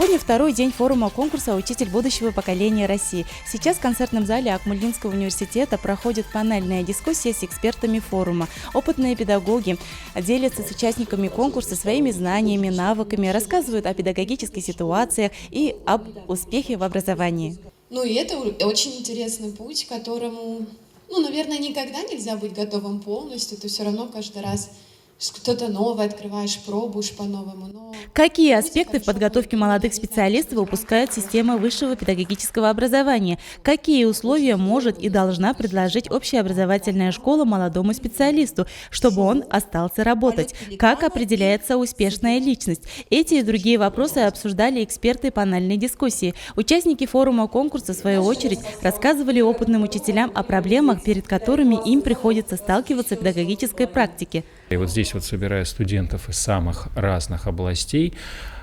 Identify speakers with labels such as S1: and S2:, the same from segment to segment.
S1: Сегодня второй день форума конкурса «Учитель будущего поколения России». Сейчас в концертном зале Акмолинского университета проходит панельная дискуссия с экспертами форума. Опытные педагоги делятся с участниками конкурса своими знаниями, навыками, рассказывают о педагогических ситуациях и об успехе в образовании.
S2: И это очень интересный путь, к которому, наверное, никогда нельзя быть готовым полностью. Ты все равно каждый раз что-то новое открываешь, пробуешь по-новому.
S1: Какие аспекты в подготовке молодых специалистов выпускает система высшего педагогического образования? Какие условия может и должна предложить общеобразовательная школа молодому специалисту, чтобы он остался работать? Как определяется успешная личность? Эти и другие вопросы обсуждали эксперты панельной дискуссии. Участники форума конкурса, в свою очередь, рассказывали опытным учителям о проблемах, перед которыми им приходится сталкиваться в педагогической практике.
S3: И вот здесь собирая студентов из самых разных областей,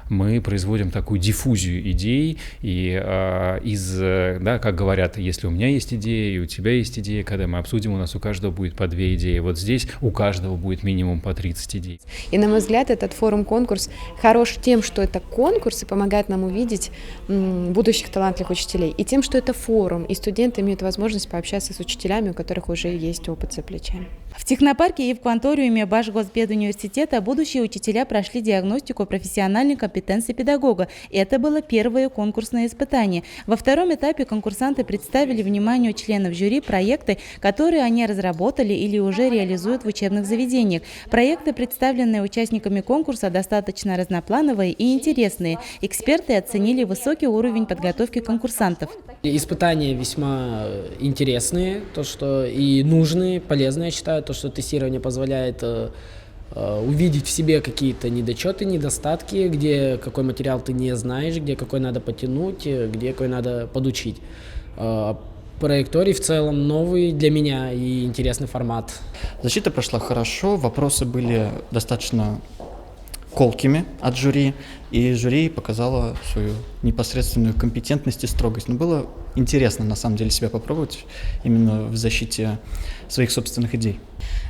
S3: мы производим такую диффузию идей, и как говорят, если у меня есть идея, и у тебя есть идея, когда мы обсудим, у нас у каждого будет по 2 идеи. Вот здесь у каждого будет минимум по 30 идей.
S4: И, на мой взгляд, этот форум-конкурс хорош тем, что это конкурс и помогает нам увидеть будущих талантливых учителей, и тем, что это форум, и студенты имеют возможность пообщаться с учителями, у которых уже есть опыт за плечами.
S1: В технопарке и в кванториуме Башгоспедуниверситета будущие учителя прошли диагностику профессиональной компетенции педагога. Это было первое конкурсное испытание. Во втором этапе конкурсанты представили вниманию членов жюри проекты, которые они разработали или уже реализуют в учебных заведениях. Проекты, представленные участниками конкурса, достаточно разноплановые и интересные. Эксперты оценили высокий уровень подготовки конкурсантов.
S5: Испытания весьма интересные, то, что и нужные, полезные, я считаю, то, что тестирование позволяет увидеть в себе какие-то недочеты, недостатки, где какой материал ты не знаешь, где какой надо потянуть, где какой надо подучить. Проекторий в целом новый для меня и интересный формат.
S6: Защита прошла хорошо, вопросы были достаточно колкими от жюри, и жюри показало свою непосредственную компетентность и строгость. Но было интересно, на самом деле, себя попробовать именно в защите своих собственных идей.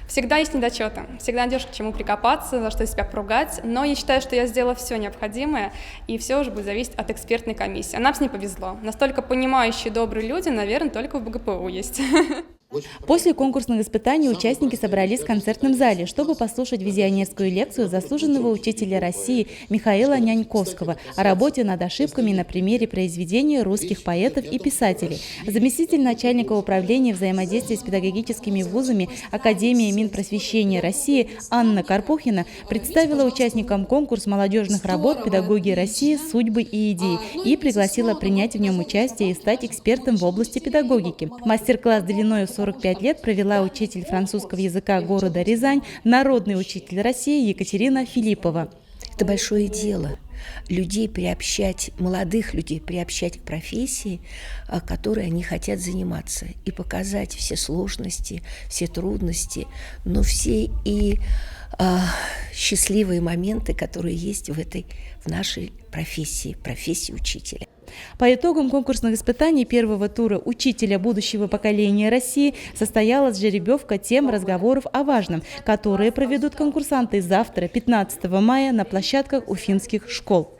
S7: Всегда есть недочеты, всегда найдешь к чему прикопаться, за что себя поругать, но я считаю, что я сделала все необходимое, и все уже будет зависеть от экспертной комиссии. А нам с ней повезло. Настолько понимающие, добрые люди, наверное, только в БГПУ есть.
S1: После конкурсных испытаний участники собрались в концертном зале, чтобы послушать визионерскую лекцию заслуженного учителя России Михаила Няньковского о работе над ошибками на примере произведений русских поэтов и писателей. Заместитель начальника управления взаимодействия с педагогическими вузами Академии Минпросвещения России Анна Карпухина представила участникам конкурс молодежных работ «Педагоги России. Судьбы и идеи» и пригласила принять в нем участие и стать экспертом в области педагогики. Мастер-класс длиной 45 лет провела учитель французского языка города Рязань, народный учитель России Екатерина Филиппова.
S8: Это большое дело. Людей приобщать, молодых людей приобщать к профессии, которой они хотят заниматься, и показать все сложности, все трудности, но все и счастливые моменты, которые есть в нашей профессии учителя.
S1: По итогам конкурсных испытаний первого тура «Учителя будущего поколения России» состоялась жеребьевка тем разговоров о важном, которые проведут конкурсанты завтра, 15 мая, на площадках уфимских школ.